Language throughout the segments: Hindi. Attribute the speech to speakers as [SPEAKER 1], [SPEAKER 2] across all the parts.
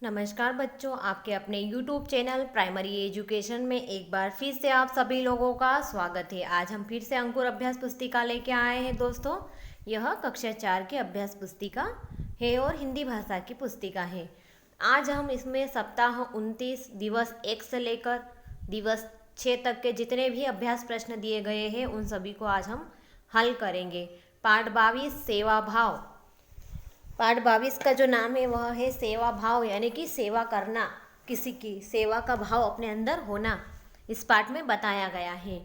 [SPEAKER 1] नमस्कार बच्चों, आपके अपने YouTube चैनल प्राइमरी एजुकेशन में एक बार फिर से आप सभी लोगों का स्वागत है। आज हम फिर से अंकुर अभ्यास पुस्तिका लेके आए हैं दोस्तों। यह कक्षा 4 की अभ्यास पुस्तिका है और हिंदी भाषा की पुस्तिका है। आज हम इसमें सप्ताह 29 दिवस 1 से लेकर दिवस 6 तक के जितने भी अभ्यास प्रश्न दिए गए हैं उन सभी को आज हम हल करेंगे। पाठ 22 सेवा भाव। पाठ 22 का जो नाम है वह है सेवा भाव, यानी कि सेवा करना, किसी की सेवा का भाव अपने अंदर होना इस पाठ में बताया गया है।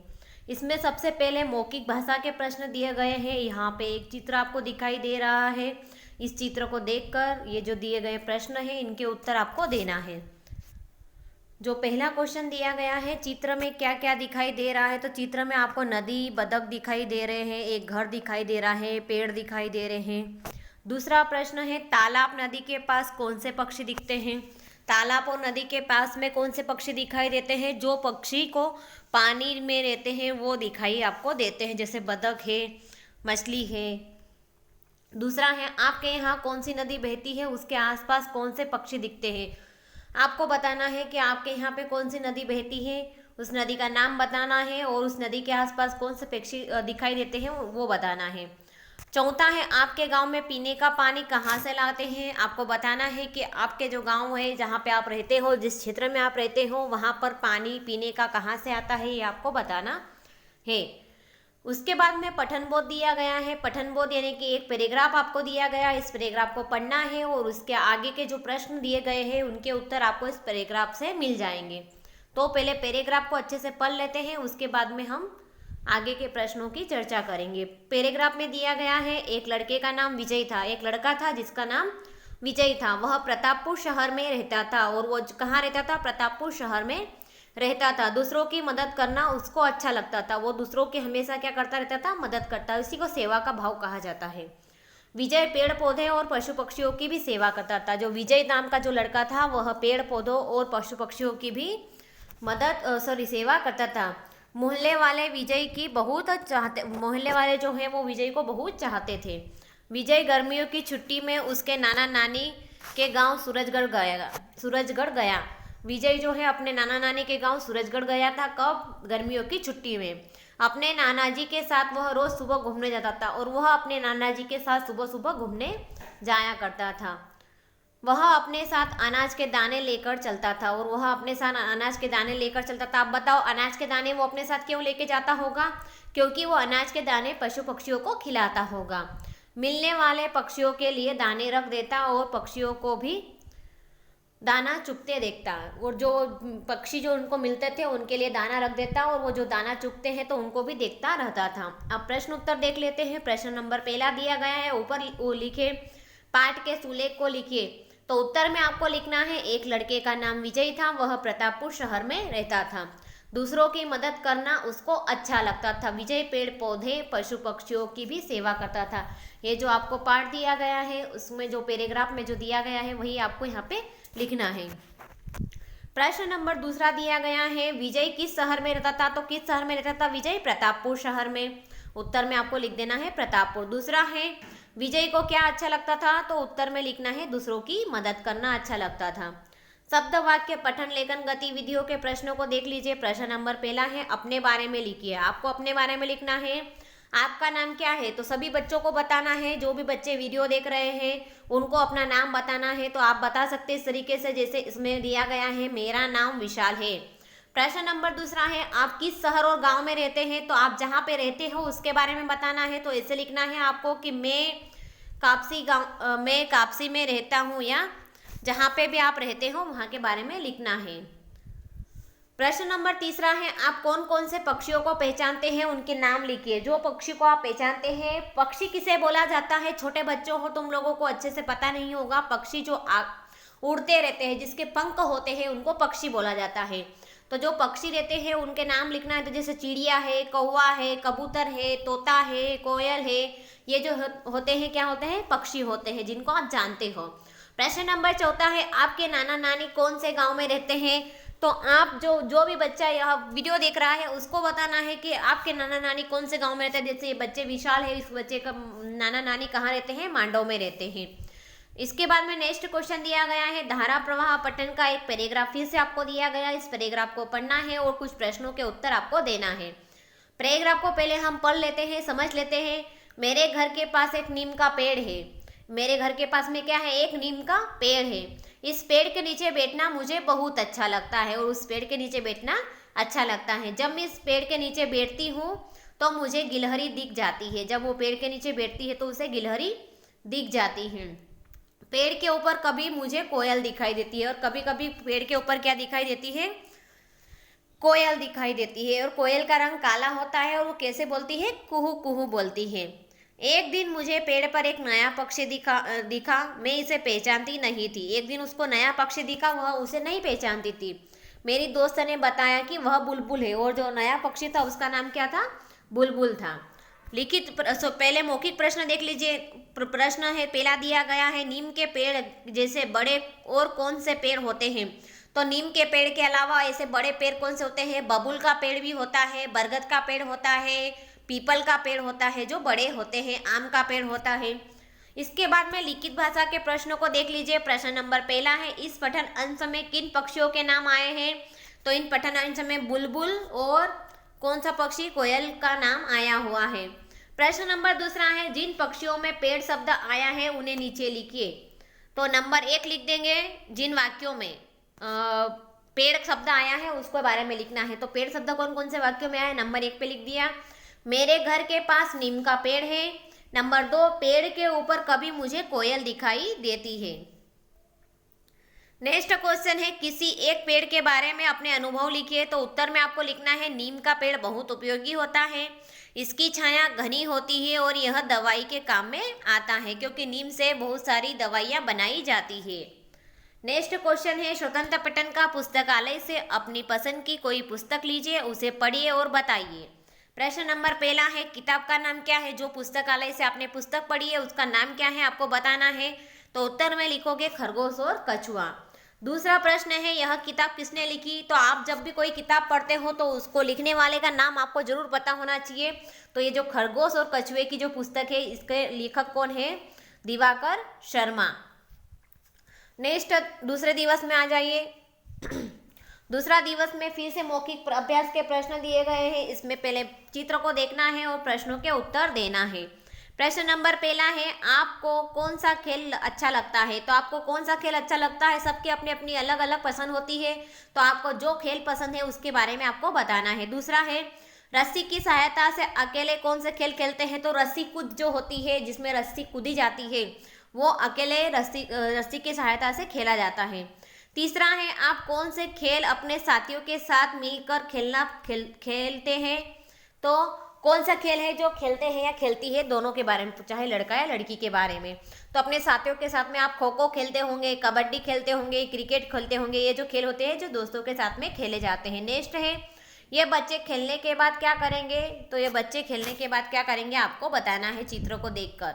[SPEAKER 1] इसमें सबसे पहले मौखिक भाषा के प्रश्न दिए गए हैं। यहाँ पे एक चित्र आपको दिखाई दे रहा है। इस चित्र को देखकर ये जो दिए गए प्रश्न हैं इनके उत्तर आपको देना है। जो पहला क्वेश्चन दिया गया है, चित्र में क्या क्या दिखाई दे रहा है, तो चित्र में आपको नदी, बतख दिखाई दे रहे हैं, एक घर दिखाई दे रहा है, पेड़ दिखाई दे रहे हैं। दूसरा प्रश्न है तालाब नदी के पास कौन से पक्षी दिखते हैं। तालाब और नदी के पास में कौन से पक्षी दिखाई देते हैं। जो पक्षी को पानी में रहते हैं वो दिखाई आपको देते हैं, जैसे बतख है, मछली है। दूसरा है आपके यहाँ कौन सी नदी बहती है, उसके आसपास कौन से पक्षी दिखते हैं। आपको बताना है कि आपके यहाँ पे कौन सी नदी बहती है, उस नदी का नाम बताना है और उस नदी के आसपास कौन से पक्षी दिखाई देते हैं वो बताना है। चौथा है आपके गांव में पीने का पानी कहाँ से लाते हैं। आपको बताना है कि आपके जो गांव है, जहाँ पे आप रहते हो, जिस क्षेत्र में आप रहते हो, वहाँ पर पानी पीने का कहाँ से आता है ये आपको बताना है। उसके बाद में पठन बोध दिया गया है। पठन बोध यानी कि एक पैराग्राफ आपको दिया गया, इस पैराग्राफ को पढ़ना है और उसके आगे के जो प्रश्न दिए गए हैं उनके उत्तर आपको इस पैराग्राफ से मिल जाएंगे। तो पहले पैराग्राफ को अच्छे से पढ़ लेते हैं, उसके बाद में हम आगे के प्रश्नों की चर्चा करेंगे। पैराग्राफ में दिया गया है एक लड़के का नाम विजय था। एक लड़का था जिसका नाम विजय था। वह प्रतापपुर शहर में रहता था। और वो कहाँ रहता था? प्रतापपुर शहर में रहता था। दूसरों की मदद करना उसको अच्छा लगता था। वो दूसरों की हमेशा क्या करता रहता था? मदद करता। इसी को सेवा का भाव कहा जाता है। विजय पेड़ पौधे और पशु पक्षियों की भी सेवा करता था। जो विजय नाम का जो लड़का था वह पेड़ पौधों और पशु पक्षियों की भी सेवा करता था। मोहल्ले वाले विजय की बहुत चाहते, मोहल्ले वाले जो हैं वो विजय को बहुत चाहते थे। विजय गर्मियों की छुट्टी में उसके नाना नानी के गांव सूरजगढ़ गया। विजय जो है अपने नाना नानी के गांव सूरजगढ़ गया था। कब? गर्मियों की छुट्टी में। अपने नाना जी के साथ वह रोज सुबह घूमने जाता था और वह अपने नाना जी के साथ सुबह सुबह घूमने जाया करता था। वह अपने साथ अनाज के दाने लेकर चलता था और वह अपने साथ अनाज के दाने लेकर चलता था। आप बताओ अनाज के दाने वो अपने साथ क्यों लेके जाता होगा? क्योंकि वो अनाज के दाने पशु पक्षियों को खिलाता होगा। मिलने वाले पक्षियों के लिए दाने रख देता और पक्षियों को भी दाना चुगते देखता। और जो पक्षी जो उनको मिलते थे उनके लिए दाना रख देता और वो जो दाना चुगते हैं तो उनको भी देखता रहता था। अब प्रश्न उत्तर देख लेते हैं। प्रश्न नंबर पहला दिया गया है, ऊपर वो लिखे पाठ के सुलेख को लिखिए। तो उत्तर में आपको लिखना है एक लड़के का नाम विजय था, वह प्रतापपुर शहर में रहता था। दूसरों की मदद करना उसको अच्छा लगता था। विजय पेड़ पौधे पशु पक्षियों की भी सेवा करता था। ये जो आपको पाठ दिया गया है उसमें जो पैराग्राफ में जो दिया गया है वही आपको यहाँ पे लिखना है। प्रश्न नंबर दूसरा दिया गया है विजय किस शहर में रहता था। तो किस शहर में रहता था विजय? प्रतापपुर शहर में। उत्तर में आपको लिख देना है प्रतापपुर। दूसरा है विजय को क्या अच्छा लगता था। तो उत्तर में लिखना है दूसरों की मदद करना अच्छा लगता था। शब्द वाक्य पठन लेखन गतिविधियों के प्रश्नों को देख लीजिए। प्रश्न नंबर पहला है अपने बारे में लिखिए। आपको अपने बारे में लिखना है। आपका नाम क्या है? तो सभी बच्चों को बताना है। जो भी बच्चे वीडियो देख रहे हैं उनको अपना नाम बताना है। तो आप बता सकते हैं इस तरीके से जैसे इसमें दिया गया है, मेरा नाम विशाल है। प्रश्न नंबर दूसरा है आप किस शहर और गांव में रहते हैं। तो आप जहां पे रहते हो उसके बारे में बताना है। तो ऐसे लिखना है आपको कि मैं कापसी में रहता हूँ, या जहाँ पे भी आप रहते हो वहाँ के बारे में लिखना है। प्रश्न नंबर तीसरा है आप कौन कौन से पक्षियों को पहचानते हैं, उनके नाम लिखिए। जो पक्षी को आप पहचानते हैं, पक्षी किसे बोला जाता है? छोटे बच्चों हो तुम लोगों को अच्छे से पता नहीं होगा। पक्षी जो उड़ते रहते हैं, जिसके पंख होते हैं, उनको पक्षी बोला जाता है। तो जो पक्षी रहते हैं उनके नाम लिखना है। तो जैसे चिड़िया है, कौवा है, कबूतर है, तोता है, कोयल है, ये जो होते हैं क्या होते हैं? पक्षी होते हैं जिनको आप जानते हो। प्रश्न नंबर चौथा है आपके नाना नानी कौन से गांव में रहते हैं। तो आप जो भी बच्चा यह वीडियो देख रहा है उसको बताना है कि आपके नाना नानी कौन से गांव में रहते हैं। जैसे ये बच्चे विशाल है, इस बच्चे का नाना नानी कहाँ रहते हैं? मांडव में रहते हैं। इसके बाद में नेक्स्ट क्वेश्चन दिया गया है धारा प्रवाह पठन का एक पैराग्राफ फिर से आपको दिया गया, इस पैराग्राफ को पढ़ना है और कुछ प्रश्नों के उत्तर आपको देना है। पैराग्राफ को पहले हम पढ़ लेते हैं, समझ लेते हैं। मेरे घर के पास एक नीम का पेड़ है। मेरे घर के पास में क्या है? एक नीम का पेड़ है। इस पेड़ के नीचे बैठना मुझे बहुत अच्छा लगता है, और उस पेड़ के नीचे बैठना अच्छा लगता है। जब मैं इस पेड़ के नीचे बैठती हूँ तो मुझे गिलहरी दिख जाती है। जब वो पेड़ के नीचे बैठती है तो उसे गिलहरी दिख जाती है। पेड़ के ऊपर कभी मुझे कोयल दिखाई देती है, और कभी कभी पेड़ के ऊपर क्या दिखाई देती है? कोयल दिखाई देती है। और कोयल का रंग काला होता है और वो कैसे बोलती है? कुहू कुहू बोलती है। एक दिन मुझे पेड़ पर एक नया पक्षी दिखा। मैं इसे पहचानती नहीं थी। एक दिन उसको नया पक्षी दिखा, वह उसे नहीं पहचानती थी। मेरी दोस्त ने बताया कि वह बुलबुल है, और जो नया पक्षी था उसका नाम क्या था? बुलबुल था। लिखित पहले मौखिक प्रश्न देख लीजिए। प्रश्न है पहला दिया गया है, नीम के पेड़ जैसे बड़े और कौन से पेड़ होते हैं? तो नीम के पेड़ के अलावा ऐसे बड़े पेड़ कौन से होते हैं? बबूल का पेड़ भी होता है, बरगद का पेड़ होता है, पीपल का पेड़ होता है जो बड़े होते हैं, आम का पेड़ होता है। इसके बाद में लिखित भाषा के प्रश्नों को देख लीजिए। प्रश्न नंबर पहला है, इस पठन अंश में किन पक्षियों के नाम आए हैं? तो इन पठन अंश में बुलबुल और कौन सा पक्षी? कोयल का नाम आया हुआ है। प्रश्न नंबर दूसरा है, जिन पक्षियों में पेड़ शब्द आया है उन्हें नीचे लिखिए। तो नंबर 1 लिख देंगे, जिन वाक्यों में पेड़ शब्द आया है उसके बारे में लिखना है। तो पेड़ शब्द कौन कौन से वाक्यों में आया? नंबर 1 पे लिख दिया, मेरे घर के पास नीम का पेड़ है। नंबर 2, पेड़ के ऊपर कभी मुझे कोयल दिखाई देती है। नेक्स्ट क्वेश्चन है, किसी एक पेड़ के बारे में अपने अनुभव लिखिए। तो उत्तर में आपको लिखना है, नीम का पेड़ बहुत उपयोगी होता है, इसकी छाया घनी होती है और यह दवाई के काम में आता है, क्योंकि नीम से बहुत सारी दवाइयां बनाई जाती है। नेक्स्ट क्वेश्चन है, स्वतंत्र पठन का पुस्तकालय से अपनी पसंद की कोई पुस्तक लीजिए, उसे पढ़िए और बताइए। प्रश्न नंबर पहला है, किताब का नाम क्या है? जो पुस्तकालय से आपने पुस्तक पढ़ी है उसका नाम क्या है आपको बताना है। तो उत्तर में लिखोगे खरगोश और कछुआ। दूसरा प्रश्न है, यह किताब किसने लिखी? तो आप जब भी कोई किताब पढ़ते हो तो उसको लिखने वाले का नाम आपको जरूर पता होना चाहिए। तो ये जो खरगोश और कछुए की जो पुस्तक है इसके लेखक कौन है? दिवाकर शर्मा। नेक्स्ट दूसरे दिवस में आ जाइए। दूसरा दिवस में फिर से मौखिक अभ्यास के प्रश्न दिए गए हैं। इसमें पहले चित्र को देखना है और प्रश्नों के उत्तर देना है। प्रश्न नंबर पहला है, आपको कौन सा खेल अच्छा लगता है? तो आपको कौन सा खेल अच्छा लगता है? सबकी अपनी अपनी अलग अलग पसंद होती है, तो आपको जो खेल पसंद है उसके बारे में आपको बताना है। दूसरा है, रस्सी की सहायता से अकेले कौन से खेल खेलते हैं? तो रस्सी कूद जो होती है, जिसमें रस्सी कूदी जाती है, वो अकेले रस्सी की सहायता से खेला जाता है। तीसरा है, आप कौन से खेल अपने साथियों के साथ मिलकर खेलते हैं? तो कौन सा खेल है जो खेलते हैं या खेलती है, दोनों के बारे में, चाहे लड़का या लड़की के बारे में। तो अपने साथियों के साथ में आप खो खो खेलते होंगे, कबड्डी खेलते होंगे, क्रिकेट खेलते होंगे। ये जो खेल होते हैं जो दोस्तों के साथ में खेले जाते हैं। नेक्स्ट है, ये बच्चे खेलने के बाद क्या करेंगे? तो ये बच्चे खेलने के बाद क्या करेंगे आपको बताना है चित्रों को देखकर।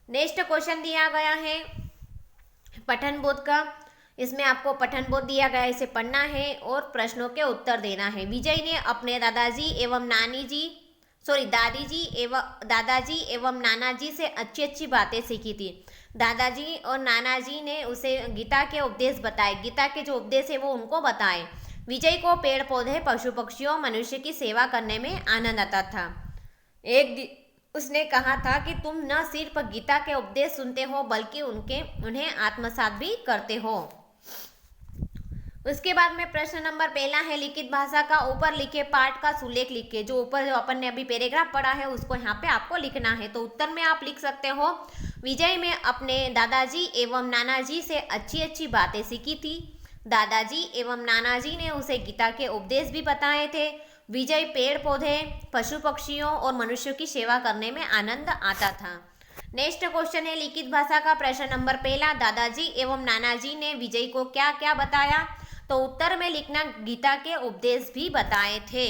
[SPEAKER 1] नेक्स्ट क्वेश्चन दिया गया है पठन बोध का। इसमें आपको पठन बोध दिया गया है, इसे पढ़ना है और प्रश्नों के उत्तर देना है। विजय ने अपने दादाजी एवं नानाजी से अच्छी अच्छी बातें सीखी थी। दादाजी और नानाजी ने उसे गीता के उपदेश बताए। गीता के जो उपदेश है वो उनको बताए। विजय को पेड़ पौधे, पशु पक्षियों, मनुष्य की सेवा करने में आनंद आता था। उसने कहा था कि तुम न सिर्फ गीता के उपदेश सुनते हो बल्कि उन्हें आत्मसात भी करते हो। उसके बाद में प्रश्न नंबर पहला है, लिखित भाषा का ऊपर लिखे पाठ का सुलेख लिखे। जो ऊपर जो अपन ने अभी पैराग्राफ पढ़ा है उसको यहाँ पे आपको लिखना है। तो उत्तर में आप लिख सकते हो, विजय में अपने दादाजी एवं नानाजी से अच्छी अच्छी बातें सीखी थी। दादाजी एवं नानाजी ने उसे गीता के उपदेश भी बताए थे। विजय पेड़ पौधे, पशु पक्षियों और मनुष्यों की सेवा करने में आनंद आता था। नेक्स्ट क्वेश्चन है, लिखित भाषा का प्रश्न नंबर पहला, दादाजी एवं नानाजी ने विजय को क्या क्या बताया? तो उत्तर में लिखना, गीता के उपदेश भी बताए थे।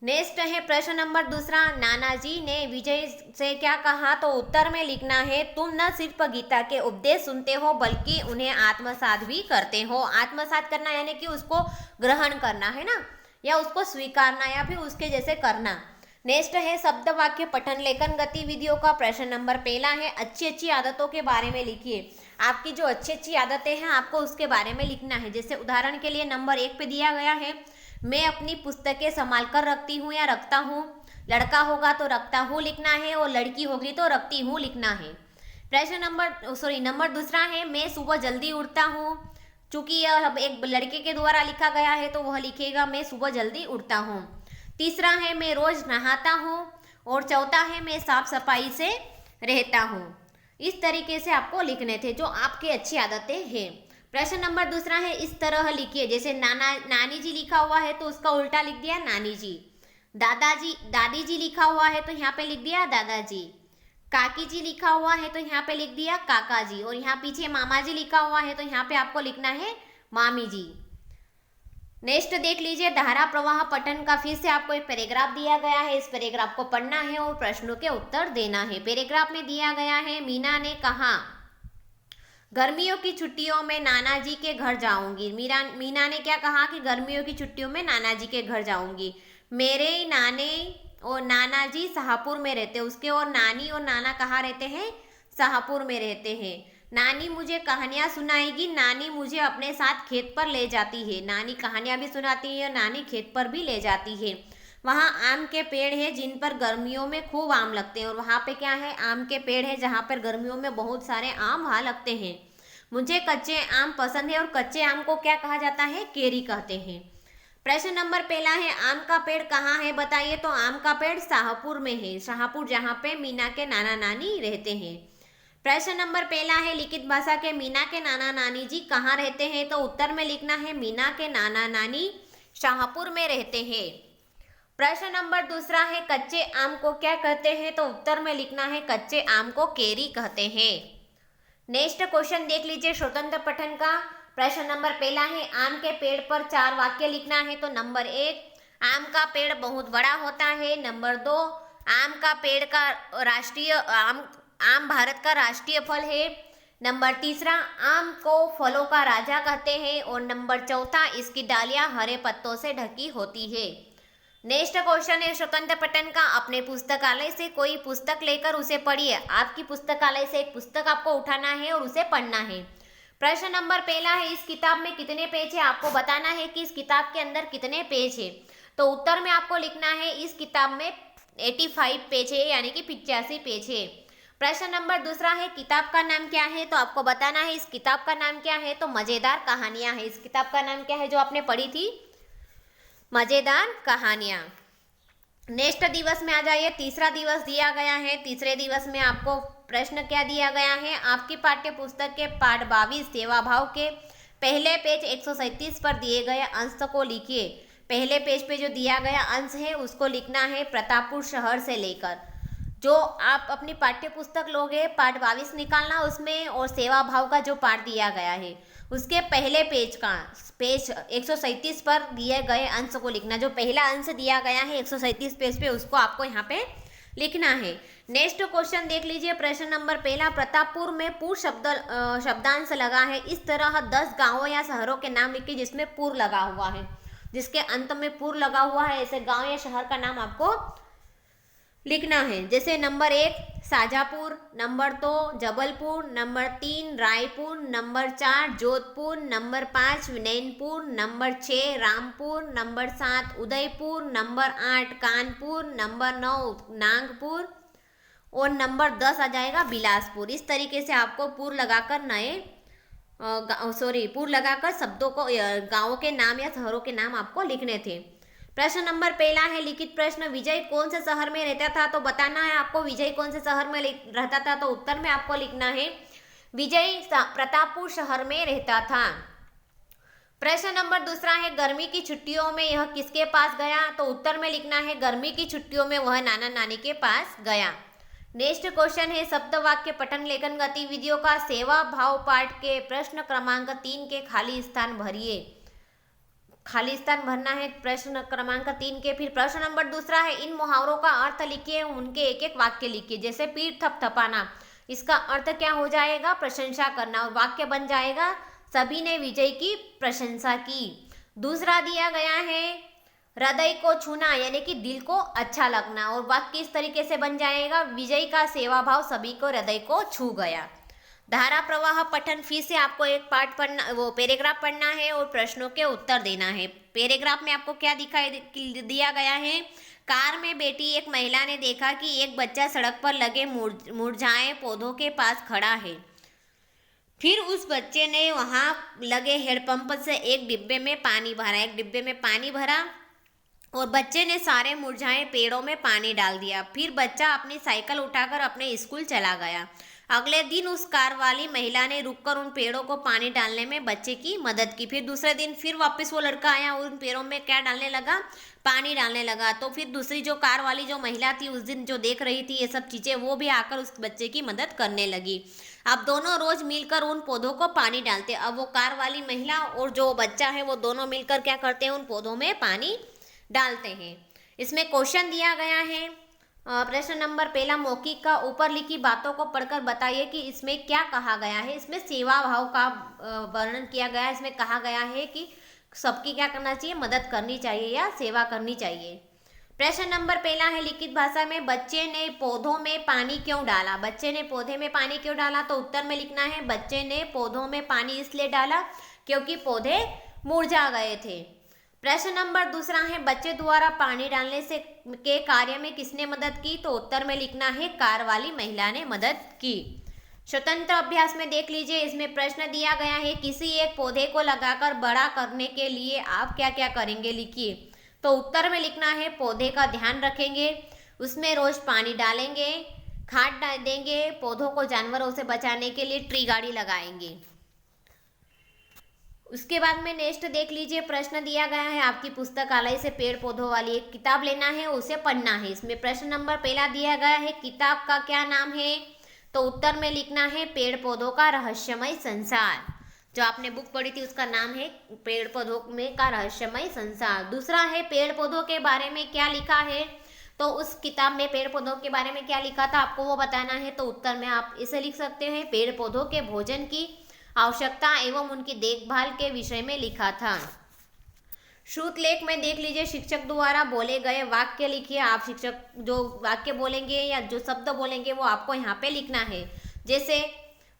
[SPEAKER 1] नेक्स्ट है प्रश्न नंबर दूसरा, नानाजी ने विजय से क्या कहा? तो उत्तर में लिखना है, तुम न सिर्फ गीता के उपदेश सुनते हो बल्कि उन्हें आत्मसात भी करते हो। आत्मसात करना यानी कि उसको ग्रहण करना है ना, या उसको स्वीकारना या फिर उसके जैसे करना। नेक्स्ट है शब्द वाक्य पठन लेखन गतिविधियों का प्रश्न नंबर पहला है अच्छी अच्छी आदतों के बारे में लिखिए। आपकी जो अच्छी अच्छी आदतें हैं आपको उसके बारे में लिखना है। जैसे उदाहरण के लिए नंबर 1 पे दिया गया है, मैं अपनी पुस्तकें संभाल कर रखती हूँ या रखता हूँ। लड़का होगा तो रखता हूँ लिखना है और लड़की होगी तो रखती हूँ लिखना है। प्रश्न नंबर दूसरा है मैं सुबह जल्दी उठता हूँ। चूंकि यह एक लड़के के द्वारा लिखा गया है तो वह लिखेगा मैं सुबह जल्दी उठता हूँ। तीसरा है मैं रोज नहाता हूँ और चौथा है मैं साफ सफाई से रहता हूँ। इस तरीके से आपको लिखने थे जो आपकी अच्छी आदतें हैं। प्रश्न नंबर दूसरा है इस तरह लिखिए। जैसे नानी जी लिखा हुआ है तो उसका उल्टा लिख दिया नानी जी। दादी जी लिखा हुआ है तो यहाँ पे लिख दिया दादाजी। काकी जी लिखा हुआ है तो यहाँ पे लिख दिया काका जी। और यहाँ पीछे मामा जी लिखा हुआ है तो यहाँ पे आपको लिखना है मामी जी। नेक्स्ट देख लीजिए धारा प्रवाह पठन का। फिर से आपको एक पैराग्राफ दिया गया है, इस पैराग्राफ को पढ़ना है और प्रश्नों के उत्तर देना है। पैराग्राफ में दिया गया है मीना ने कहा गर्मियों की छुट्टियों में नाना जी के घर जाऊंगी। मीना ने क्या कहा कि गर्मियों की छुट्टियों में नाना जी के घर जाऊंगी। मेरे नाने और नाना जी शाहपुर में रहते हैं। उसके और नानी और नाना कहाँ रहते हैं? शाहपुर में रहते हैं। नानी मुझे कहानियाँ सुनाएगी। नानी मुझे अपने साथ खेत पर ले जाती है। नानी कहानियाँ भी सुनाती है और नानी खेत पर भी ले जाती है। वहाँ आम के पेड़ है जिन पर गर्मियों में खूब आम लगते हैं। और वहाँ पे क्या है? आम के पेड़ है जहाँ पर गर्मियों में बहुत सारे आम वहाँ लगते हैं। मुझे कच्चे आम पसंद है और कच्चे आम को क्या कहा जाता है? केरी कहते हैं। प्रश्न नंबर पहला है आम का पेड़ कहाँ है बताइए। तो आम का पेड़ शाहपुर में है। शाहपुर जहाँ पे मीना के नाना नानी रहते हैं। प्रश्न नंबर पहला है लिखित भाषा के मीना के नाना नानी जी कहाँ रहते हैं। तो उत्तर में लिखना है मीना के नाना नानी शाहपुर में रहते हैं। प्रश्न नंबर दूसरा है कच्चे आम को क्या कहते हैं। तो उत्तर में लिखना है कच्चे आम को केरी कहते हैं। नेक्स्ट क्वेश्चन देख लीजिए स्वतंत्र पठन का। प्रश्न नंबर पहला है आम के पेड़ पर 4 वाक्य लिखना है। तो नंबर 1 आम का पेड़ बहुत बड़ा होता है। नंबर 2 आम का पेड़ का राष्ट्रीय आम भारत का राष्ट्रीय फल है। नंबर तीसरा आम को फलों का राजा कहते हैं। और नंबर चौथा इसकी डालियां हरे पत्तों से ढकी होती है। नेक्स्ट क्वेश्चन है स्वतंत्र पठन का। अपने पुस्तकालय से कोई पुस्तक लेकर उसे पढ़िए। आपकी पुस्तकालय से एक पुस्तक आपको उठाना है और उसे पढ़ना है। प्रश्न नंबर पहला है इस किताब में कितने पेज है। आपको बताना है कि इस किताब के अंदर कितने पेज है। तो उत्तर में आपको लिखना है इस किताब में 85 पेज है यानी कि 85 पेज है। प्रश्न नंबर दूसरा है किताब का नाम क्या है। तो आपको बताना है इस किताब का नाम क्या है। तो मजेदार कहानियां है। इस किताब का नाम क्या है जो आपने पढ़ी थी? मजेदार कहानियां। नेक्स्ट दिवस में आ जाइए। तीसरा दिवस दिया गया है। तीसरे दिवस में आपको प्रश्न क्या दिया गया है। आपकी पाठ्य पुस्तक के पाठ 22 सेवा भाव के पहले पेज 137 पर दिए गए अंश को लिखिए। पहले पेज पे जो दिया गया अंश है उसको लिखना है प्रतापपुर शहर से लेकर। जो आप अपनी पाठ्य पुस्तक लोगे पाठ 22 निकालना उसमें और सेवा भाव का जो पाठ दिया गया है उसके पहले पेज 137 पर दिए गए अंश को लिखना। जो पहला अंश दिया गया है 137 पेज पे उसको आपको यहाँ पे लिखना है। नेक्स्ट क्वेश्चन देख लीजिए। प्रश्न नंबर पहला प्रतापपुर में पूर शब्दांश लगा है। इस तरह 10 गांवों या शहरों के नाम लिखिए जिसमें पूर लगा हुआ है, जिसके अंत में पूर लगा हुआ है। ऐसे गांव या शहर का नाम आपको लिखना है। जैसे number 1 Shajapur, number 2 Jabalpur, number 3 Raipur, number 4 Jodhpur, number 5 Nainpur, number 6 Rampur, number 7 Udaipur, number 8 Kanpur, number 9 Nagpur और नंबर 10 आ जाएगा बिलासपुर। इस तरीके से आपको पूर लगाकर पूर लगाकर शब्दों को गाँवों के नाम या शहरों के नाम आपको लिखने थे। प्रश्न नंबर पहला है लिखित प्रश्न विजय कौन से शहर में रहता था। तो बताना है आपको विजय कौन से शहर में रहता था। तो उत्तर में आपको लिखना है विजय प्रतापपुर शहर में रहता था। प्रश्न नंबर दूसरा है गर्मी की छुट्टियों में यह किसके पास गया। तो उत्तर में लिखना है गर्मी की छुट्टियों में वह नाना नानी के पास गया। नेक्स्ट क्वेश्चन है शब्द वाक्य पठन लेखन गतिविधियों का। सेवा भाव पाठ के प्रश्न क्रमांक 3 के खाली स्थान भरिए। खाली स्थान भरना है प्रश्न क्रमांक 3 के। फिर प्रश्न नंबर दूसरा है इन मुहावरों का अर्थ लिखिए, उनके एक एक वाक्य लिखिए। जैसे पीठ थपथपाना, इसका अर्थ क्या हो जाएगा? प्रशंसा करना। और वाक्य बन जाएगा सभी ने विजय की प्रशंसा की। दूसरा दिया गया है हृदय को छूना यानी कि दिल को अच्छा लगना। और वाक्य इस तरीके से बन जाएगा, विजय का सेवा भाव सभी को हृदय को छू गया। धारा प्रवाह पठन, फिर से आपको एक पार्ट पढ़ना, वो पैराग्राफ पढ़ना है और प्रश्नों के उत्तर देना है। पैराग्राफ में आपको क्या दिखाई दिया गया है। कार में बैठी एक महिला ने देखा कि एक बच्चा सड़क पर लगे मुरझाए पौधों के पास खड़ा है। फिर उस बच्चे ने वहां लगे हैंडपंप से एक डिब्बे में पानी भरा और बच्चे ने सारे मुरझाए पेड़ों में पानी डाल दिया। फिर बच्चा अपनी साइकिल उठाकर अपने स्कूल चला गया। अगले दिन उस कार वाली महिला ने रुककर उन पेड़ों को पानी डालने में बच्चे की मदद की। फिर दूसरे दिन फिर वापस वो लड़का आया, उन पेड़ों में क्या डालने लगा, पानी डालने लगा। तो फिर दूसरी जो कार वाली जो महिला थी उस दिन जो देख रही थी ये सब चीज़ें, वो भी आकर उस बच्चे की मदद करने लगी। अब दोनों रोज मिलकर उन पौधों को पानी डालते। अब वो कार वाली महिला और जो बच्चा है वो दोनों मिलकर क्या करते हैं, उन पौधों में पानी डालते हैं। इसमें क्वेश्चन दिया गया है। प्रश्न नंबर पहला, मौखिक का ऊपर लिखी बातों को पढ़कर बताइए कि इसमें क्या कहा गया है। इसमें सेवा भाव का वर्णन किया गया है। इसमें कहा गया है कि सबकी क्या करना चाहिए, मदद करनी चाहिए या सेवा करनी चाहिए। प्रश्न नंबर पहला है, लिखित भाषा में बच्चे ने पौधों में पानी क्यों डाला। बच्चे ने पौधे में पानी क्यों डाला, तो उत्तर में लिखना है, बच्चे ने पौधों में पानी इसलिए डाला क्योंकि पौधे मुरझा गए थे। प्रश्न नंबर दूसरा है, बच्चे द्वारा पानी डालने से के कार्य में किसने मदद की, तो उत्तर में लिखना है, कार वाली महिला ने मदद की। स्वतंत्र अभ्यास में देख लीजिए, इसमें प्रश्न दिया गया है, किसी एक पौधे को लगाकर बड़ा करने के लिए आप क्या क्या करेंगे, लिखिए। तो उत्तर में लिखना है, पौधे का ध्यान रखेंगे, उसमें रोज पानी डालेंगे, खाद देंगे, पौधों को जानवरों से बचाने के लिए ट्री गार्डन लगाएंगे। उसके बाद में नेक्स्ट देख लीजिए, प्रश्न दिया गया है, आपकी पुस्तकालय से पेड़ पौधों वाली एक किताब लेना है, उसे पढ़ना है। इसमें प्रश्न नंबर पहला दिया गया है, किताब का क्या नाम है, तो उत्तर में लिखना है, पेड़ पौधों का रहस्यमय संसार। जो आपने बुक पढ़ी थी उसका नाम है पेड़ पौधों में का रहस्यमय संसार। दूसरा है, पेड़ पौधों के बारे में क्या लिखा है, तो उस किताब में पेड़ पौधों के बारे में क्या लिखा था आपको वो बताना है। तो उत्तर में आप इसे लिख सकते हैं, पेड़ पौधों के भोजन की आवश्यकता एवं उनकी देखभाल के विषय में लिखा था। श्रुत लेख में देख लीजिए, शिक्षक द्वारा बोले गए वाक्य लिखिए। आप शिक्षक जो वाक्य बोलेंगे या जो शब्द बोलेंगे वो आपको यहाँ पे लिखना है। जैसे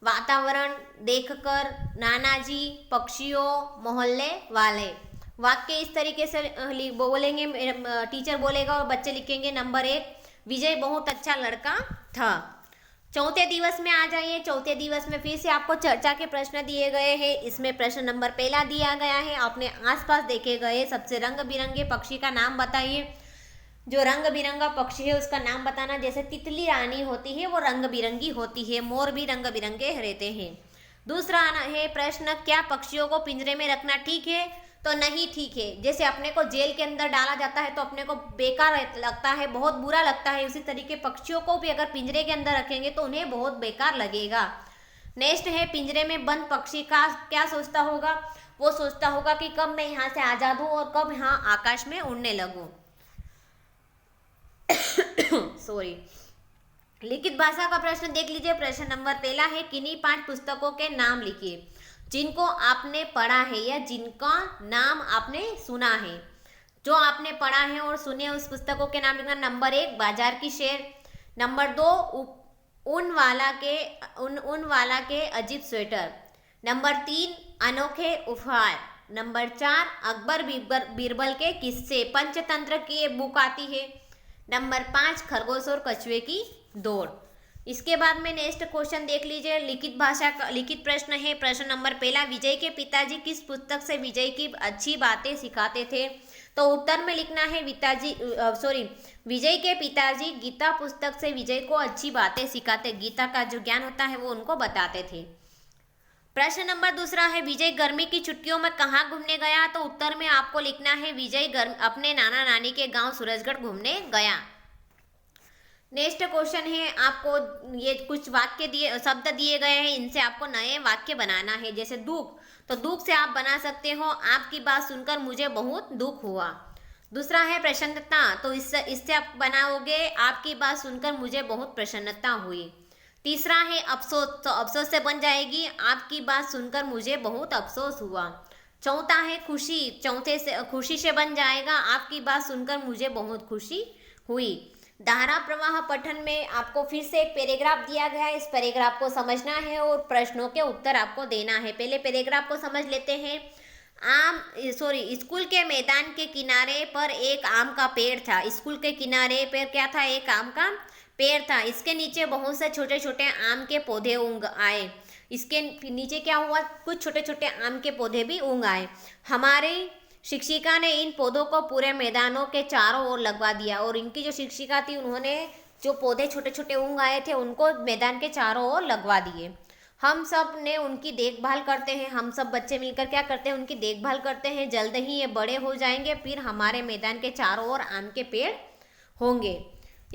[SPEAKER 1] वातावरण देखकर, नानाजी, पक्षियों, मोहल्ले वाले। वाक्य इस तरीके से बोलेंगे, टीचर बोलेगा और बच्चे लिखेंगे। नंबर 1, विजय बहुत अच्छा लड़का था। चौथे दिवस में आ जाइए। चौथे दिवस में फिर से आपको चर्चा के प्रश्न दिए गए हैं। इसमें प्रश्न नंबर पहला दिया गया है, अपने आसपास देखे गए सबसे रंग बिरंगे पक्षी का नाम बताइए। जो रंग बिरंगा पक्षी है उसका नाम बताना। जैसे तितली रानी होती है वो रंग बिरंगी होती है, मोर भी रंग बिरंगे रहते हैं। दूसरा है प्रश्न, क्या पक्षियों को पिंजरे में रखना ठीक है, तो नहीं ठीक है। जैसे अपने को जेल के अंदर डाला जाता है तो अपने को बेकार लगता है, बहुत बुरा लगता है, उसी तरीके पक्षियों को भी अगर पिंजरे के अंदर रखेंगे तो उन्हें बहुत बेकार लगेगा। नेक्स्ट है, पिंजरे में बंद पक्षी का क्या सोचता होगा, वो सोचता होगा कि कब मैं यहाँ से आजाद हूँ और कब यहाँ आकाश में उड़ने लगूं। सॉरी। लिखित भाषा का प्रश्न देख लीजिए। प्रश्न नंबर पहला है, किन्हीं 5 पुस्तकों के नाम लिखिए जिनको आपने पढ़ा है या जिनका नाम आपने सुना है। जो आपने पढ़ा है और सुने उस पुस्तकों के नाम लिखना। नंबर 1, बाजार की शेर। नंबर 2, ऊन वाला के अजीब स्वेटर। नंबर 3, अनोखे उपहार। नंबर 4, अकबर बीरबल के किस्से, पंचतंत्र की एक बुक आती है। नंबर 5, खरगोश और कछुए की दौड़। इसके बाद में नेक्स्ट क्वेश्चन देख लीजिए। लिखित भाषा का लिखित प्रश्न है। प्रश्न नंबर पहला, विजय के पिताजी किस पुस्तक से विजय की अच्छी बातें सिखाते थे, तो उत्तर में लिखना है, विजय के पिताजी गीता पुस्तक से विजय को अच्छी बातें सिखाते, गीता का जो ज्ञान होता है वो उनको बताते थे। प्रश्न नंबर दूसरा है, विजय गर्मी की छुट्टियों में कहाँ घूमने गया, तो उत्तर में आपको लिखना है, विजय अपने नाना नानी के गांव सूरजगढ़ घूमने गया। नेक्स्ट क्वेश्चन है, आपको ये कुछ शब्द दिए गए हैं, इनसे आपको नए वाक्य बनाना है। जैसे दुख, तो दुख से आप बना सकते हो, आपकी बात सुनकर मुझे बहुत दुख हुआ। दूसरा है प्रसन्नता, तो इससे आप बनाओगे, आपकी बात सुनकर मुझे बहुत प्रसन्नता हुई। तीसरा है अफसोस, तो अफसोस से बन जाएगी, आपकी बात सुनकर मुझे बहुत अफसोस हुआ। चौथा है खुशी, चौथे से खुशी से बन जाएगा, आपकी बात सुनकर मुझे बहुत खुशी हुई। धारा प्रवाह पठन में आपको फिर से एक पैराग्राफ दिया गया है, इस पैराग्राफ को समझना है और प्रश्नों के उत्तर आपको देना है। पहले पैराग्राफ को समझ लेते हैं। स्कूल के मैदान के किनारे पर एक आम का पेड़ था। स्कूल के किनारे पर क्या था? एक आम का पेड़ था। इसके नीचे बहुत से छोटे छोटे आम के पौधे उग आए। इसके नीचे क्या हुआ? कुछ छोटे छोटे आम के पौधे भी उग आए। हमारे शिक्षिका ने इन पौधों को पूरे मैदानों के चारों ओर लगवा दिया, और इनकी जो शिक्षिका थी उन्होंने जो पौधे छोटे छोटे उग आए थे उनको मैदान के चारों ओर लगवा दिए। हम सब ने उनकी देखभाल करते हैं, हम सब बच्चे मिलकर क्या करते हैं? उनकी देखभाल करते हैं। जल्द ही ये बड़े हो जाएंगे, फिर हमारे मैदान के चारों ओर आम के पेड़ होंगे।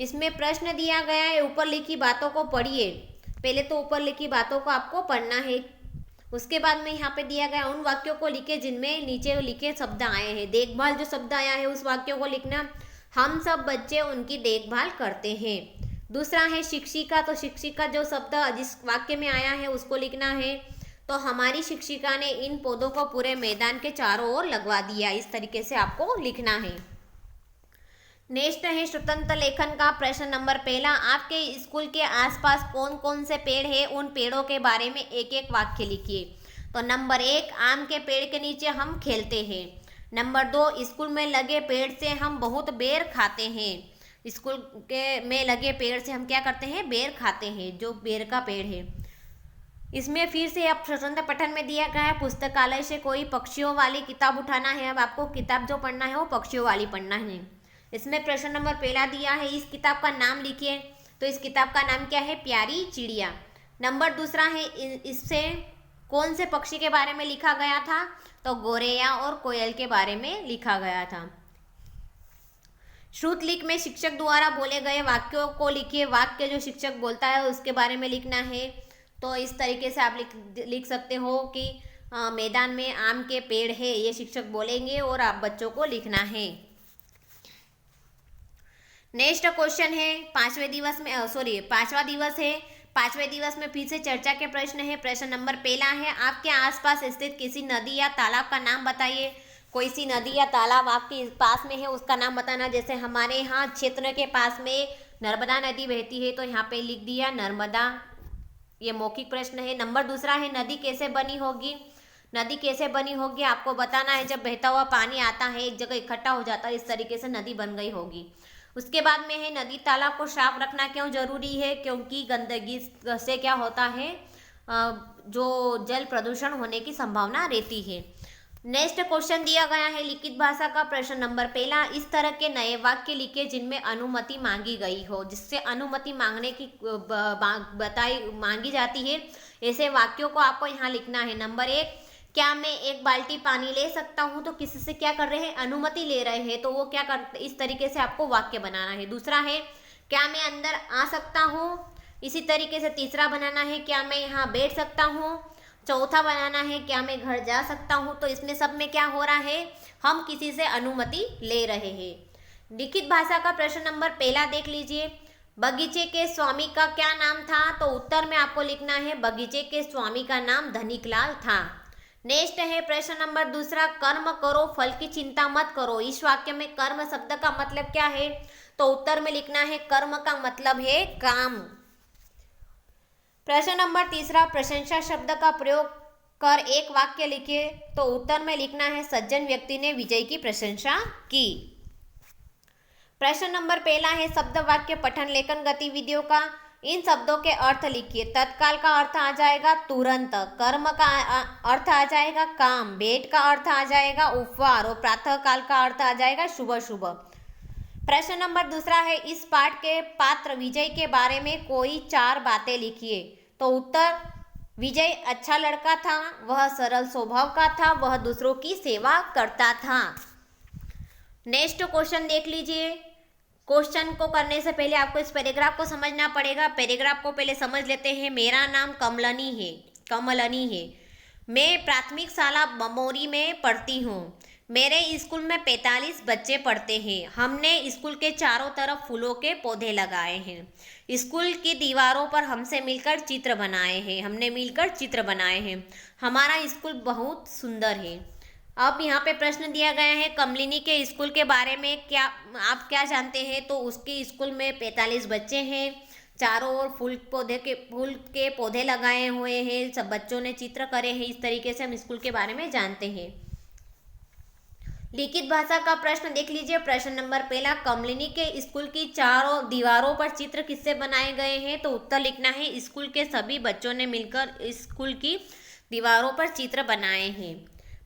[SPEAKER 1] इसमें प्रश्न दिया गया है, ऊपर लिखी बातों को पढ़िए। पहले तो ऊपर लिखी बातों को आपको पढ़ना है, उसके बाद में यहाँ पे दिया गया उन वाक्यों को लिखे जिनमें नीचे लिखे शब्द आए हैं। देखभाल जो शब्द आया है उस वाक्यों को लिखना। हम सब बच्चे उनकी देखभाल करते हैं। दूसरा है शिक्षिका, तो शिक्षिका जो शब्द जिस वाक्य में आया है उसको लिखना है। तो हमारी शिक्षिका ने इन पौधों को पूरे मैदान के चारों ओर लगवा दिया, इस तरीके से आपको लिखना है। नेक्स्ट है स्वतंत्र लेखन का प्रश्न नंबर पहला। आपके स्कूल के आसपास कौन कौन से पेड़ हैं? उन पेड़ों के बारे में एक एक वाक्य लिखिए। तो नंबर 1, आम के पेड़ के नीचे हम खेलते हैं। नंबर 2, स्कूल में लगे पेड़ से हम बहुत बेर खाते हैं। स्कूल के में लगे पेड़ से हम क्या करते हैं? बेर खाते हैं, जो बेर का पेड़ है। इसमें फिर से अब स्वतंत्र पठन में दिया गया है, पुस्तकालय से कोई पक्षियों वाली किताब उठाना है। अब आपको किताब जो पढ़ना है वो पक्षियों वाली पढ़ना है। इसमें प्रश्न नंबर पहला दिया है, इस किताब का नाम लिखिए। तो इस किताब का नाम क्या है? प्यारी चिड़िया। नंबर दूसरा है, इससे कौन से पक्षी के बारे में लिखा गया था? तो गोरैया और कोयल के बारे में लिखा गया था। श्रुतलिक में शिक्षक द्वारा बोले गए वाक्यों को लिखिए। वाक्य जो शिक्षक बोलता है उसके बारे में लिखना है। तो इस तरीके से आप लिख सकते हो कि मैदान में आम के पेड़ है, ये शिक्षक बोलेंगे और आप बच्चों को लिखना है। नेक्स्ट क्वेश्चन है, पांचवा दिवस है। पांचवें दिवस में फिर से चर्चा के प्रश्न है। प्रश्न नंबर पहला है, आपके आसपास स्थित किसी नदी या तालाब का नाम बताइए। कोई सी नदी या तालाब आपके पास में है उसका नाम बताना। जैसे हमारे यहाँ क्षेत्र के पास में नर्मदा नदी बहती है, तो यहाँ पे लिख दिया नर्मदा। ये मौखिक प्रश्न है। नंबर दूसरा है, नदी कैसे बनी होगी? नदी कैसे बनी होगी आपको बताना है। जब बहता हुआ पानी आता है, एक जगह इकट्ठा हो जाता है, इस तरीके से नदी बन गई होगी। उसके बाद में है, नदी तालाब को साफ रखना क्यों जरूरी है? क्योंकि गंदगी से क्या होता है? जो जल प्रदूषण होने की संभावना रहती है। नेक्स्ट क्वेश्चन दिया गया है, लिखित भाषा का प्रश्न नंबर पहला। इस तरह के नए वाक्य लिखे जिनमें अनुमति मांगी गई हो, जिससे अनुमति मांगने की मांगी जाती है, ऐसे वाक्यों को आपको यहाँ लिखना है। नंबर 1, क्या मैं एक बाल्टी पानी ले सकता हूँ? तो किसी से क्या कर रहे हैं? अनुमति ले रहे हैं, तो वो क्या कर, इस तरीके से आपको वाक्य बनाना है। दूसरा है, क्या मैं अंदर आ सकता हूँ? इसी तरीके से तीसरा बनाना है, क्या मैं यहाँ बैठ सकता हूँ? चौथा बनाना है, क्या मैं घर जा सकता हूँ? तो इसमें सब में क्या हो रहा है? हम किसी से अनुमति ले रहे हैं। लिखित भाषा का प्रश्न नंबर पहला देख लीजिए। बगीचे के स्वामी का क्या नाम था? तो उत्तर में आपको लिखना है, बगीचे के स्वामी का नाम धनिकलाल था। नेक्स्ट है प्रश्न नंबर दूसरा, कर्म करो फल की चिंता मत करो। इस वाक्य में कर्म शब्द का मतलब क्या है? तो उत्तर में लिखना है, कर्म का मतलब है काम। प्रश्न नंबर तीसरा, प्रशंसा शब्द का प्रयोग कर एक वाक्य लिखिए। तो उत्तर में लिखना है, सज्जन व्यक्ति ने विजय की प्रशंसा की। प्रश्न नंबर पहला है, शब्द वाक्य पठन लेखन गतिविधियों का। इन शब्दों के अर्थ लिखिए। तत्काल का अर्थ आ जाएगा तुरंत, कर्म का अर्थ आ जाएगा काम, भेंट का अर्थ आ जाएगा उपहार, और प्रातः काल का अर्थ आ जाएगा सुबह सुबह। प्रश्न नंबर दूसरा है, इस पाठ के पात्र विजय के बारे में कोई 4 बातें लिखिए। तो उत्तर, विजय अच्छा लड़का था, वह सरल स्वभाव का था, वह दूसरों की सेवा करता था। नेक्स्ट क्वेश्चन देख लीजिए। क्वेश्चन को करने से पहले आपको इस पैराग्राफ को समझना पड़ेगा। पैराग्राफ को पहले समझ लेते हैं। मेरा नाम कमलनी है। मैं प्राथमिक शाला बमोरी में पढ़ती हूँ। मेरे स्कूल में 45 बच्चे पढ़ते हैं। हमने स्कूल के चारों तरफ फूलों के पौधे लगाए हैं। स्कूल की दीवारों पर हमने मिलकर चित्र बनाए हैं। हमारा स्कूल बहुत सुंदर है। अब यहाँ पे प्रश्न दिया गया है कमलिनी के स्कूल के बारे में क्या आप क्या जानते हैं। तो उसके स्कूल में 45 बच्चे हैं, चारों ओर फूल के पौधे लगाए हुए हैं, सब बच्चों ने चित्र करे हैं। इस तरीके से हम स्कूल के बारे में जानते हैं। लिखित भाषा का प्रश्न देख लीजिए। प्रश्न नंबर पहला, कमलिनी के स्कूल की चारों दीवारों पर चित्र किससे बनाए गए हैं। तो उत्तर लिखना है स्कूल के सभी बच्चों ने मिलकर स्कूल की दीवारों पर चित्र बनाए हैं।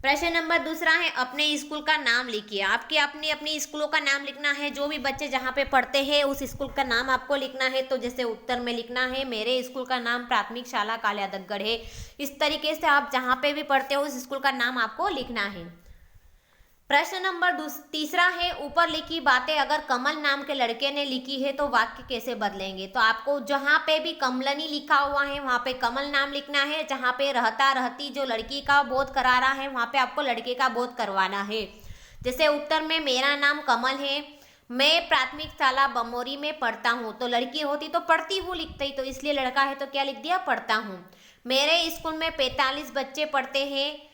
[SPEAKER 1] प्रश्न नंबर दूसरा है, अपने स्कूल का नाम लिखिए। आपके अपनी स्कूलों का नाम लिखना है। जो भी बच्चे जहाँ पे पढ़ते हैं उस स्कूल का नाम आपको लिखना है। तो जैसे उत्तर में लिखना है मेरे स्कूल का नाम प्राथमिक शाला कालियादगढ़ है। इस तरीके से आप जहाँ पे भी पढ़ते हो उस स्कूल का नाम आपको लिखना है। प्रश्न नंबर तीसरा है, ऊपर लिखी बातें अगर कमल नाम के लड़के ने लिखी है तो वाक्य कैसे बदलेंगे। तो आपको जहाँ पे भी कमलनी लिखा हुआ है वहाँ पे कमल नाम लिखना है। जहाँ पे रहता रहती जो लड़की का बोध करा रहा है वहाँ पे आपको लड़के का बोध करवाना है। जैसे उत्तर में मेरा नाम कमल है, मैं प्राथमिक शाला बमोरी में पढ़ता हूँ। तो लड़की होती तो पढ़ती हूँ लिखती, तो इसलिए लड़का है तो क्या लिख दिया, पढ़ता हूँ। मेरे स्कूल में 45 बच्चे पढ़ते हैं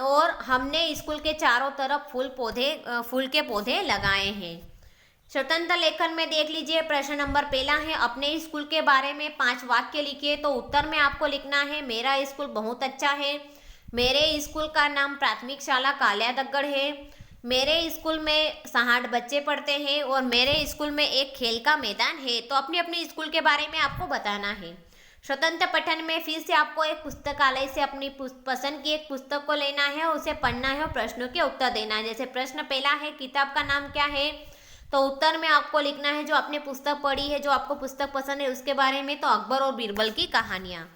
[SPEAKER 1] और हमने स्कूल के चारों तरफ फूल के पौधे लगाए हैं। स्वतंत्र लेखन में देख लीजिए। प्रश्न नंबर पहला है, अपने स्कूल के बारे में 5 वाक्य लिखिए। तो उत्तर में आपको लिखना है मेरा स्कूल बहुत अच्छा है, मेरे स्कूल का नाम प्राथमिक शाला कालियादगढ़ है, मेरे स्कूल में 60 बच्चे पढ़ते हैं और मेरे स्कूल में एक खेल का मैदान है। तो अपने अपने स्कूल के बारे में आपको बताना है। स्वतंत्र पठन में फिर से आपको एक पुस्तकालय से अपनी पसंद की एक पुस्तक को लेना है, उसे पढ़ना है और प्रश्नों के उत्तर देना है। जैसे प्रश्न पहला है, किताब का नाम क्या है। तो उत्तर में आपको लिखना है जो आपने पुस्तक पढ़ी है, जो आपको पुस्तक पसंद है उसके बारे में। तो अकबर और बीरबल की कहानियाँ।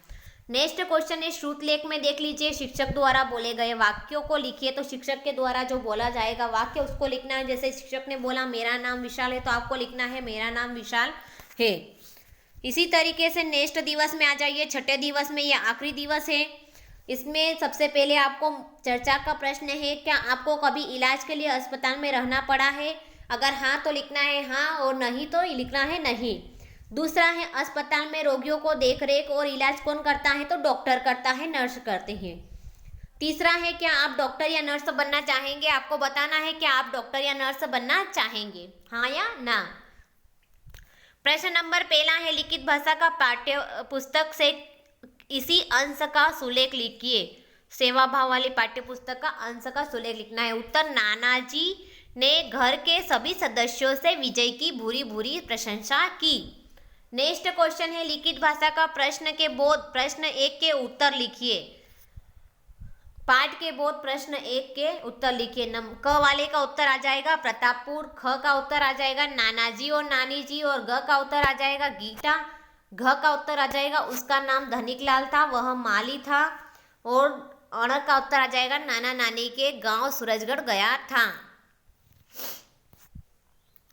[SPEAKER 1] नेक्स्ट क्वेश्चन है, श्रुतलेख में देख लीजिए। शिक्षक द्वारा बोले गए वाक्यों को लिखिए। तो शिक्षक के द्वारा जो बोला जाएगा वाक्य उसको लिखना है। जैसे शिक्षक ने बोला मेरा नाम विशाल है, तो आपको लिखना है मेरा नाम विशाल है। इसी तरीके से नेक्स्ट दिवस में आ जाइए। छठे दिवस में, यह आखिरी दिवस है। इसमें सबसे पहले आपको चर्चा का प्रश्न है, क्या आपको कभी इलाज के लिए अस्पताल में रहना पड़ा है। अगर हाँ तो लिखना है हाँ और नहीं तो लिखना है नहीं। दूसरा है, अस्पताल में रोगियों को देख रेख और इलाज कौन करता है। तो डॉक्टर करता है, नर्स करते हैं। तीसरा है, क्या आप डॉक्टर या नर्स बनना चाहेंगे। आपको बताना है क्या आप डॉक्टर या नर्स बनना चाहेंगे, हाँ या ना। प्रश्न नंबर पहला है, लिखित भाषा का पाठ्य पुस्तक से इसी अंश का सुलेख लिखिए। सेवा भाव वाली पाठ्य पुस्तक का अंश का सुलेख लिखना है। उत्तर, नानाजी ने घर के सभी सदस्यों से विजय की भूरी भूरी प्रशंसा की। नेक्स्ट क्वेश्चन है, लिखित भाषा का प्रश्न 1 के उत्तर लिखिए। पाठ के बोध प्रश्न 1 के उत्तर लिखिए। क वाले का उत्तर आ जाएगा प्रतापपुर, ख का उत्तर आ जाएगा नानाजी और नानी जी, और ग का उत्तर आ जाएगा गीता, घ का उत्तर आ जाएगा उसका नाम धनिकलाल था, वह माली था, और अण का उत्तर आ जाएगा नाना नानी के गांव सूरजगढ़ गया था।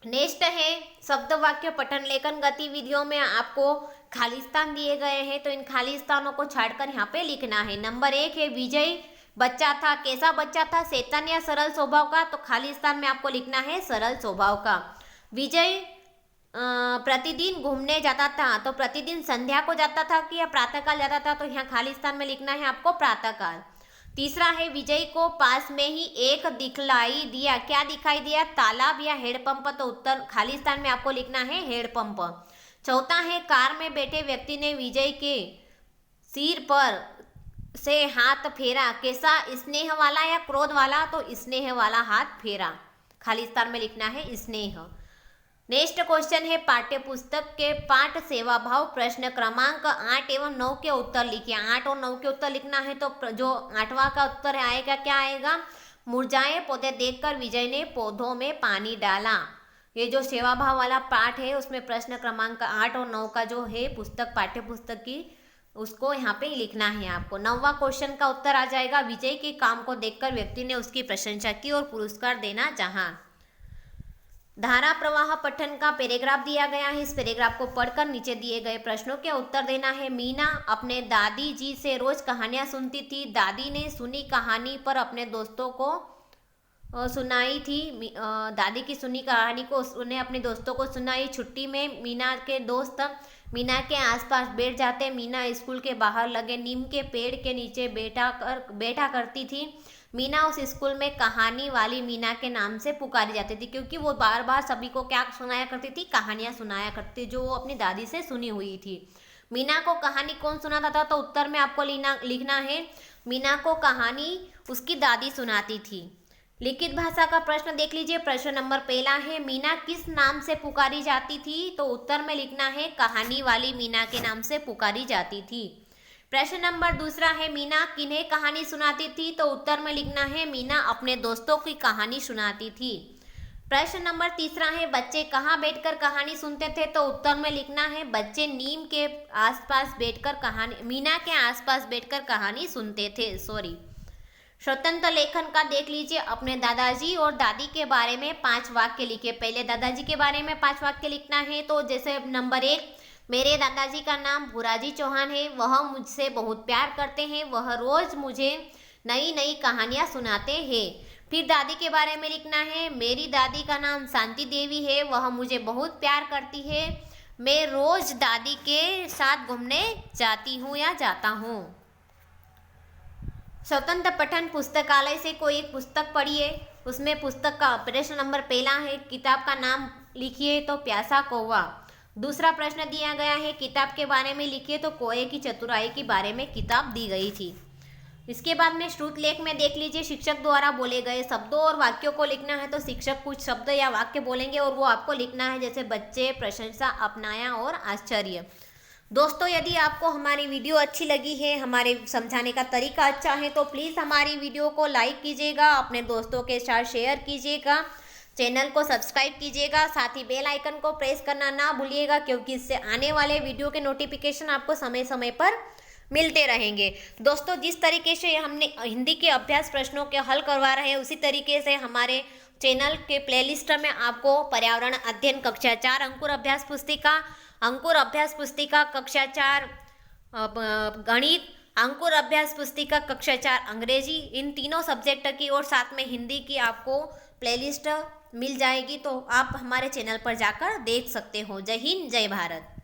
[SPEAKER 1] नेक्स्ट है, शब्द वाक्य पठन लेखन गतिविधियों में आपको खाली स्थान दिए गए हैं। तो इन खाली स्थानों को छाड़कर यहाँ पे लिखना है। नंबर 1 है, विजय बच्चा था, कैसा बच्चा था, शैतान या सरल स्वभाव का। तो खाली स्थान में आपको लिखना है सरल स्वभाव का। विजय प्रतिदिन घूमने जाता था, तो प्रतिदिन संध्या को जाता था कि या प्रातःकाल जाता था। तो यहाँ खाली स्थान में लिखना है आपको प्रातःकाल। तीसरा है, विजय को पास में ही एक दिखलाई दिया, क्या दिखाई दिया, तालाब या हेडपंप। तो उत्तर खाली स्थान में आपको लिखना है हेडपंप। चौथा है, कार में बैठे व्यक्ति ने विजय के सिर पर से हाथ फेरा, कैसा, स्नेह वाला या क्रोध वाला। तो स्नेह वाला हाथ फेरा, खाली स्थान में लिखना है स्नेह। नेक्स्ट क्वेश्चन है, पाठ्य पुस्तक के पाठ सेवा भाव प्रश्न क्रमांक 8 एवं 9 के उत्तर लिखिए। 8 और 9 के उत्तर लिखना है। तो जो 8वां का उत्तर आएगा क्या आएगा, मुरझाए पौधे देखकर विजय ने पौधों में पानी डाला। ये जो सेवा भाव वाला पाठ है उसमें प्रश्न क्रमांक 8 और 9 का जो है पुस्तक पाठ्य पुस्तक की उसको यहाँ पे लिखना है आपको। 9वां क्वेश्चन का उत्तर आ जाएगा, विजय के काम को देखकर व्यक्ति ने उसकी प्रशंसा की और पुरस्कार देना चाहा। धारा प्रवाह पठन का पैराग्राफ दिया गया है। इस पैराग्राफ को पढ़कर नीचे दिए गए प्रश्नों के उत्तर देना है। मीना अपने दादी जी से रोज कहानियां सुनती थी। दादी ने सुनी कहानी पर अपने दोस्तों को सुनाई थी। दादी की सुनी कहानी को उन्हें अपने दोस्तों को सुनाई। छुट्टी में मीना के दोस्त मीना के आसपास बैठ जाते। मीना स्कूल के बाहर लगे नीम के पेड़ के नीचे बैठा करती थी। मीना उस स्कूल में कहानी वाली मीना के नाम से पुकारी जाती थी, क्योंकि वो बार बार सभी को क्या सुनाया करती थी, कहानियाँ सुनाया करती, जो वो अपनी दादी से सुनी हुई थी। मीना को कहानी कौन सुनाता था, तो उत्तर में आपको लिखना है मीना को कहानी उसकी दादी सुनाती थी। लिखित भाषा का प्रश्न देख लीजिए। प्रश्न नंबर पहला है, मीना किस नाम से पुकारी जाती थी, तो उत्तर में लिखना है कहानी वाली मीना के नाम से पुकारी जाती थी। प्रश्न नंबर दूसरा है, मीना किन्हें कहानी सुनाती थी, तो उत्तर में लिखना है मीना अपने दोस्तों की कहानी सुनाती थी। प्रश्न नंबर तीसरा है, बच्चे कहाँ बैठकर कहानी सुनते थे, तो उत्तर में लिखना है बच्चे नीम के आसपास बैठकर कहानी मीना के आसपास बैठकर कहानी सुनते थे। स्वतंत्र लेखन का देख लीजिए। अपने दादाजी और दादी के बारे में 5 वाक्य लिखे। पहले दादाजी के बारे में 5 वाक्य लिखना है। तो जैसे नंबर 1, मेरे दादाजी का नाम भूराजी चौहान है, वह मुझसे बहुत प्यार करते हैं, वह रोज मुझे नई नई कहानियाँ सुनाते हैं। फिर दादी के बारे में लिखना है, मेरी दादी का नाम शांति देवी है, वह मुझे बहुत प्यार करती है, मैं रोज दादी के साथ घूमने जाती हूँ या जाता हूँ। स्वतंत्र पठन, पुस्तकालय से कोई एक पुस्तक पढ़िए। उसमें पुस्तक का प्रश्न नंबर पहला है, किताब का नाम लिखिए, तो प्यासा कौवा। दूसरा प्रश्न दिया गया है, किताब के बारे में लिखिए, तो कौए की चतुराई के बारे में किताब दी गई थी। इसके बाद में श्रुत लेख में देख लीजिए, शिक्षक द्वारा बोले गए शब्दों और वाक्यों को लिखना है। तो शिक्षक कुछ शब्द या वाक्य बोलेंगे और वो आपको लिखना है, जैसे बच्चे, प्रशंसा, अपनाया और आश्चर्य। दोस्तों, यदि आपको हमारी वीडियो अच्छी लगी है, हमारे समझाने का तरीका अच्छा है, तो प्लीज़ हमारी वीडियो को लाइक कीजिएगा, अपने दोस्तों के साथ शेयर कीजिएगा, चैनल को सब्सक्राइब कीजिएगा, साथ ही बेल आइकन को प्रेस करना ना भूलिएगा, क्योंकि इससे आने वाले वीडियो के नोटिफिकेशन आपको समय समय पर मिलते रहेंगे। दोस्तों, जिस तरीके से हमने हिंदी के अभ्यास प्रश्नों के हल करवा रहे हैं, उसी तरीके से हमारे चैनल के प्लेलिस्ट में आपको पर्यावरण अध्ययन कक्षा 4 अंकुर अभ्यास पुस्तिका, अंकुर अभ्यास पुस्तिका कक्षा 4 गणित, अंकुर अभ्यास पुस्तिका कक्षा 4 अंग्रेजी, इन तीनों सब्जेक्ट की और साथ में हिंदी की आपको प्लेलिस्ट मिल जाएगी। तो आप हमारे चैनल पर जाकर देख सकते हो। जय हिंद, जय भारत।